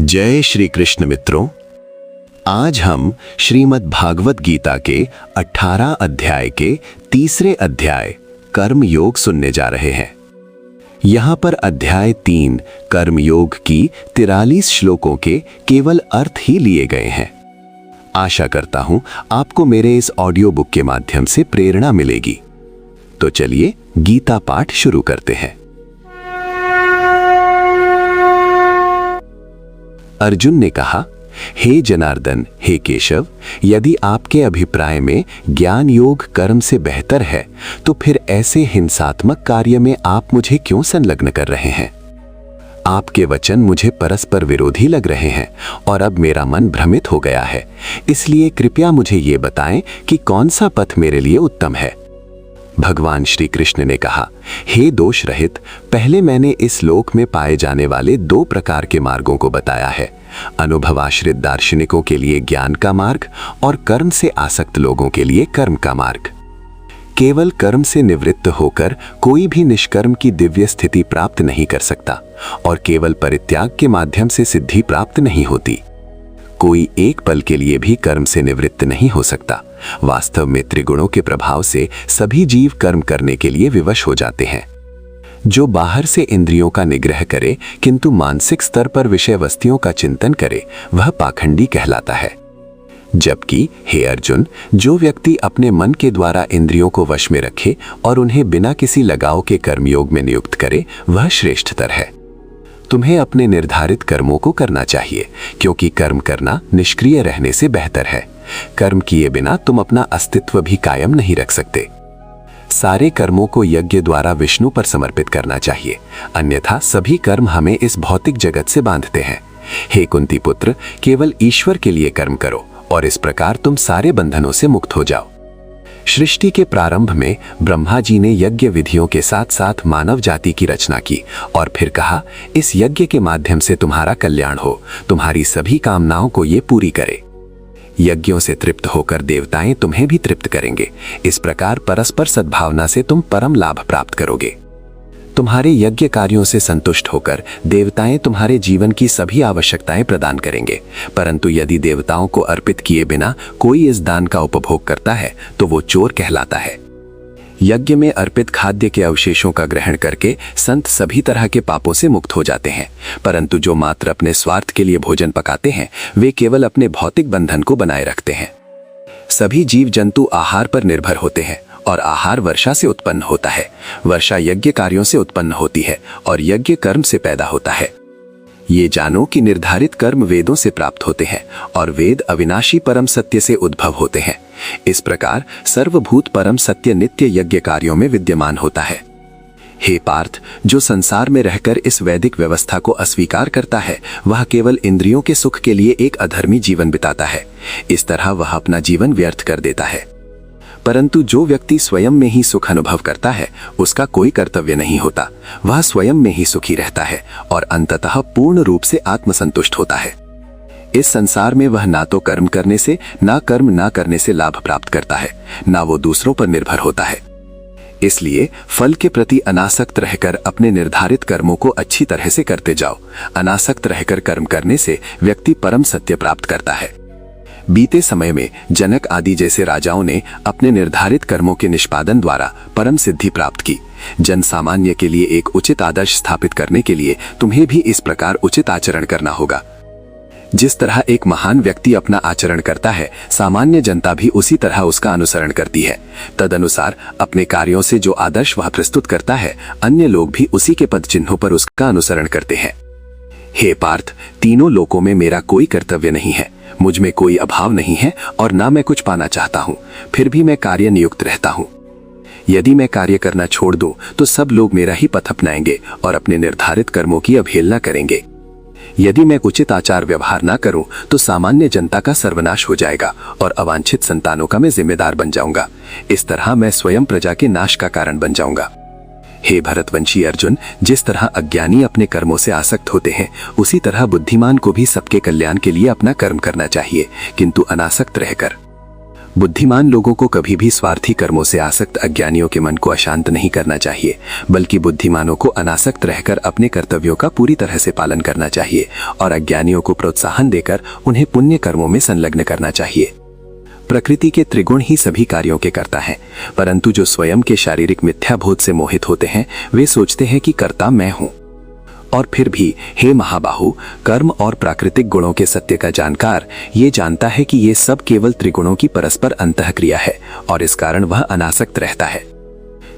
जय श्री कृष्ण मित्रों, आज हम श्रीमद् भागवत गीता के 18 अध्याय के तीसरे अध्याय कर्म योग सुनने जा रहे हैं। यहाँ पर अध्याय 3 कर्म योग की 43 श्लोकों के केवल अर्थ ही लिए गए हैं। आशा करता हूं आपको मेरे इस ऑडियो बुक के माध्यम से प्रेरणा मिलेगी। तो चलिए गीता पाठ शुरू करते हैं। अर्जुन ने कहा, हे जनार्दन, हे केशव, यदि आपके अभिप्राय में ज्ञान योग कर्म से बेहतर है तो फिर ऐसे हिंसात्मक कार्य में आप मुझे क्यों संलग्न कर रहे हैं? आपके वचन मुझे परस्पर विरोधी लग रहे हैं और अब मेरा मन भ्रमित हो गया है। इसलिए कृपया मुझे ये बताएं कि कौन सा पथ मेरे लिए उत्तम है। भगवान श्री कृष्ण ने कहा, हे दोष रहित, पहले मैंने इस लोक में पाए जाने वाले 2 प्रकार के मार्गों को बताया है। अनुभवाश्रित दार्शनिकों के लिए ज्ञान का मार्ग और कर्म से आसक्त लोगों के लिए कर्म का मार्ग। केवल कर्म से निवृत्त होकर कोई भी निष्कर्म की दिव्य स्थिति प्राप्त नहीं कर सकता और केवल परित्याग के माध्यम से सिद्धि प्राप्त नहीं होती। कोई एक पल के लिए भी कर्म से निवृत्त नहीं हो सकता। वास्तव में त्रिगुणों के प्रभाव से सभी जीव कर्म करने के लिए विवश हो जाते हैं। जो बाहर से इंद्रियों का निग्रह करे किंतु मानसिक स्तर पर विषय वस्तुओं का चिंतन करे, वह पाखंडी कहलाता है। जबकि हे अर्जुन, जो व्यक्ति अपने मन के द्वारा इंद्रियों को वश में रखे और उन्हें बिना किसी लगाव के कर्मयोग में नियुक्त करे, वह श्रेष्ठतर है। तुम्हें अपने निर्धारित कर्मों को करना चाहिए, क्योंकि कर्म करना निष्क्रिय रहने से बेहतर है। कर्म किए बिना तुम अपना अस्तित्व भी कायम नहीं रख सकते। सारे कर्मों को यज्ञ द्वारा विष्णु पर समर्पित करना चाहिए, अन्यथा सभी कर्म हमें इस भौतिक जगत से बांधते हैं। हे कुंती पुत्र, केवल ईश्वर के लिए कर्म करो और इस प्रकार तुम सारे बंधनों से मुक्त हो जाओ। सृष्टि के प्रारंभ में ब्रह्मा जी ने यज्ञ विधियों के साथ साथ मानव जाति की रचना की और फिर कहा, इस यज्ञ के माध्यम से तुम्हारा कल्याण हो, तुम्हारी सभी कामनाओं को ये पूरी करे। यज्ञों से तृप्त होकर देवताएं तुम्हें भी तृप्त करेंगे। इस प्रकार परस्पर सद्भावना से तुम परम लाभ प्राप्त करोगे। तुम्हारे यज्ञ कार्यों से संतुष्ट होकर देवताएं तुम्हारे जीवन की सभी आवश्यकताएं प्रदान करेंगे। परंतु यदि देवताओं को अर्पित किए बिना कोई इस दान का उपभोग करता है तो वो चोर कहलाता है। यज्ञ में अर्पित खाद्य के अवशेषों का ग्रहण करके संत सभी तरह के पापों से मुक्त हो जाते हैं, परंतु जो मात्र अपने स्वार्थ के लिए भोजन पकाते हैं वे केवल अपने भौतिक बंधन को बनाए रखते हैं। सभी जीव जंतु आहार पर निर्भर होते हैं और आहार वर्षा से उत्पन्न होता है। वर्षा यज्ञ कार्यों से उत्पन्न होती है और यज्ञ कर्म से पैदा होता है। ये जानो कि निर्धारित कर्म वेदों से प्राप्त होते हैं और वेद अविनाशी परम सत्य से उद्भव होते हैं। इस प्रकार सर्वभूत परम सत्य नित्य यज्ञ कार्यों में विद्यमान होता है। हे पार्थ, जो संसार में रहकर इस वैदिक व्यवस्था को अस्वीकार करता है वह केवल इंद्रियों के सुख के लिए एक अधर्मी जीवन बिताता है। इस तरह वह अपना जीवन व्यर्थ कर देता है। परंतु जो व्यक्ति स्वयं में ही सुख अनुभव करता है उसका कोई कर्तव्य नहीं होता। वह स्वयं में ही सुखी रहता है और अंततः पूर्ण रूप से आत्मसंतुष्ट होता है। इस संसार में वह ना तो कर्म करने से ना कर्म ना करने से लाभ प्राप्त करता है, ना वो दूसरों पर निर्भर होता है। इसलिए फल के प्रति अनासक्त रहकर अपने निर्धारित कर्मों को अच्छी तरह से करते जाओ। अनासक्त रहकर कर्म करने से व्यक्ति परम सत्य प्राप्त करता है। बीते समय में जनक आदि जैसे राजाओं ने अपने निर्धारित कर्मों के निष्पादन द्वारा परम सिद्धि प्राप्त की। जन सामान्य के लिए एक उचित आदर्श स्थापित करने के लिए तुम्हें भी इस प्रकार उचित आचरण करना होगा। जिस तरह एक महान व्यक्ति अपना आचरण करता है, सामान्य जनता भी उसी तरह उसका अनुसरण करती है। तदनुसार अपने कार्यों से जो आदर्श वह प्रस्तुत करता है, अन्य लोग भी उसी के पद चिन्हों पर उसका अनुसरण करते हैं। हे पार्थ, तीनों लोकों में मेरा कोई कर्तव्य नहीं है, मुझ में कोई अभाव नहीं है और ना मैं कुछ पाना चाहता हूँ, फिर भी मैं कार्य नियुक्त रहता हूँ। यदि मैं कार्य करना छोड़ दूं तो सब लोग मेरा ही पथ अपनाएंगे और अपने निर्धारित कर्मों की अवहेलना करेंगे। यदि मैं उचित आचार व्यवहार ना करूं तो सामान्य जनता का सर्वनाश हो जाएगा और अवांछित संतानों का मैं जिम्मेदार बन जाऊंगा। इस तरह मैं स्वयं प्रजा के नाश का कारण बन जाऊंगा। हे भरतवंशी अर्जुन, जिस तरह अज्ञानी अपने कर्मों से आसक्त होते हैं, उसी तरह बुद्धिमान को भी सबके कल्याण के लिए अपना कर्म करना चाहिए, किंतु अनासक्त रहकर। बुद्धिमान लोगों को कभी भी स्वार्थी कर्मों से आसक्त अज्ञानियों के मन को अशांत नहीं करना चाहिए, बल्कि बुद्धिमानों को अनासक्त रहकर अपने कर्तव्यों का पूरी तरह से पालन करना चाहिए और अज्ञानियों को प्रोत्साहन देकर उन्हें पुण्य कर्मों में संलग्न करना चाहिए। प्रकृति के त्रिगुण ही सभी कार्यों के कर्ता हैं, परंतु जो स्वयं के शारीरिक मिथ्याबोध से मोहित होते हैं वे सोचते हैं कि कर्ता मैं हूं। और फिर भी हे महाबाहु, कर्म और प्राकृतिक गुणों के सत्य का जानकार ये जानता है कि ये सब केवल त्रिगुणों की परस्पर अंतःक्रिया है और इस कारण वह अनासक्त रहता है।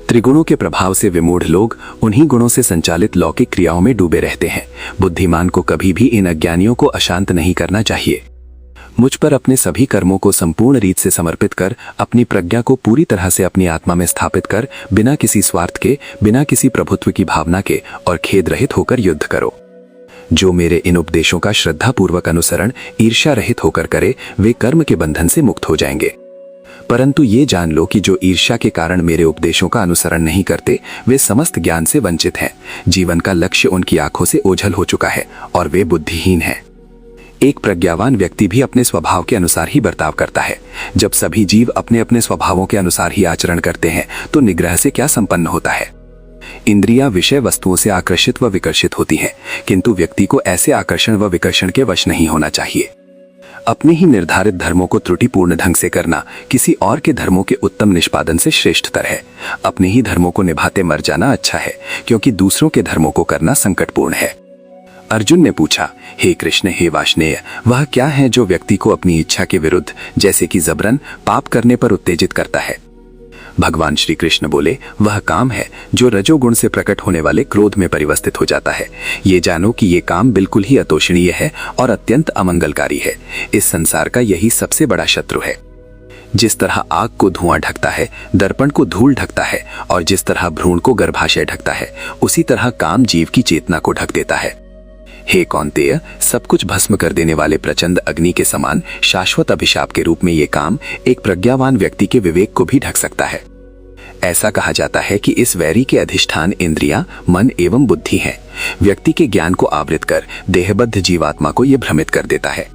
त्रिगुणों के प्रभाव से विमूढ़ लोग उन्हीं गुणों से संचालित लौकिक क्रियाओं में डूबे रहते हैं। बुद्धिमान को कभी भी इन अज्ञानियों को अशांत नहीं करना चाहिए। मुझ पर अपने सभी कर्मों को संपूर्ण रीत से समर्पित कर, अपनी प्रज्ञा को पूरी तरह से अपनी आत्मा में स्थापित कर, बिना किसी स्वार्थ के, बिना किसी प्रभुत्व की भावना के और खेद रहित होकर युद्ध करो। जो मेरे इन उपदेशों का श्रद्धापूर्वक अनुसरण ईर्ष्या रहित होकर करे, वे कर्म के बंधन से मुक्त हो जाएंगे। परंतु ये जान लो कि जो ईर्ष्या के कारण मेरे उपदेशों का अनुसरण नहीं करते, वे समस्त ज्ञान से वंचित हैं। जीवन का लक्ष्य उनकी आंखों से ओझल हो चुका है और वे बुद्धिहीन हैं। एक प्रज्ञावान व्यक्ति भी अपने स्वभाव के अनुसार ही बर्ताव करता है। जब सभी जीव अपने अपने स्वभावों के अनुसार ही आचरण करते हैं तो निग्रह से क्या संपन्न होता है। इंद्रियां विषय वस्तुओं से आकर्षित व विकर्षित होती हैं, किंतु व्यक्ति को ऐसे आकर्षण व विकर्षण के वश नहीं होना चाहिए। अपने ही निर्धारित धर्मों को त्रुटिपूर्ण ढंग से करना किसी और के धर्मों के उत्तम निष्पादन से श्रेष्ठतर है। अपने ही धर्मों को निभाते मर जाना अच्छा है, क्योंकि दूसरों के धर्मों को करना संकटपूर्ण है। अर्जुन ने पूछा, हे कृष्ण, हे वाष्णेय, वह क्या है जो व्यक्ति को अपनी इच्छा के विरुद्ध, जैसे कि जबरन, पाप करने पर उत्तेजित करता है? भगवान श्री कृष्ण बोले, वह काम है जो रजोगुण से प्रकट होने वाले क्रोध में परिवस्थित हो जाता है। ये जानो कि ये काम बिल्कुल ही अतोषणीय है और अत्यंत अमंगलकारी है। इस संसार का यही सबसे बड़ा शत्रु है। जिस तरह आग को धुआं ढकता है, दर्पण को धूल ढकता है और जिस तरह भ्रूण को गर्भाशय ढकता है, उसी तरह काम जीव की चेतना को ढक देता है। हे कौन्तेय, सब कुछ भस्म कर देने वाले प्रचंड अग्नि के समान शाश्वत अभिशाप के रूप में ये काम एक प्रज्ञावान व्यक्ति के विवेक को भी ढक सकता है। ऐसा कहा जाता है कि इस वैरी के अधिष्ठान इंद्रियां, मन एवं बुद्धि हैं। व्यक्ति के ज्ञान को आवृत कर देहबद्ध जीवात्मा को यह भ्रमित कर देता है।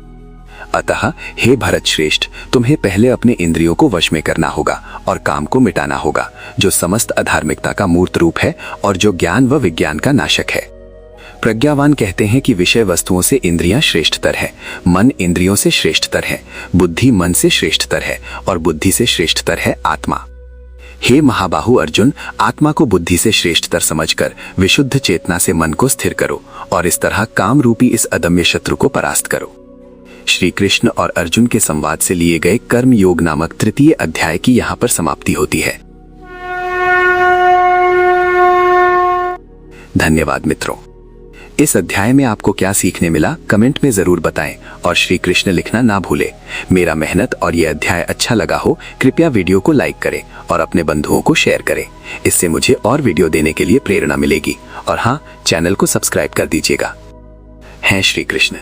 अतः हे भरत श्रेष्ठ, तुम्हें पहले अपने इंद्रियों को वश में करना होगा और काम को मिटाना होगा, जो समस्त अधार्मिकता का मूर्त रूप है और जो ज्ञान व विज्ञान का नाशक है। प्रज्ञावान कहते हैं कि विषय वस्तुओं से इंद्रियां श्रेष्ठतर है, मन इंद्रियों से श्रेष्ठतर है, बुद्धि मन से श्रेष्ठतर है और बुद्धि से श्रेष्ठतर है आत्मा। हे महाबाहु अर्जुन, आत्मा को बुद्धि से श्रेष्ठतर समझकर विशुद्ध चेतना से मन को स्थिर करो और इस तरह काम रूपी इस अदम्य शत्रु को परास्त करो। श्री कृष्ण और अर्जुन के संवाद से लिए गए कर्म योग नामक तृतीय अध्याय की यहाँ पर समाप्ति होती है। धन्यवाद मित्रों। इस अध्याय में आपको क्या सीखने मिला कमेंट में जरूर बताएं और श्री कृष्ण लिखना ना भूलें। मेरा मेहनत और ये अध्याय अच्छा लगा हो, कृपया वीडियो को लाइक करें और अपने बंधुओं को शेयर करें। इससे मुझे और वीडियो देने के लिए प्रेरणा मिलेगी। और हाँ, चैनल को सब्सक्राइब कर दीजिएगा। हैं श्री कृष्ण।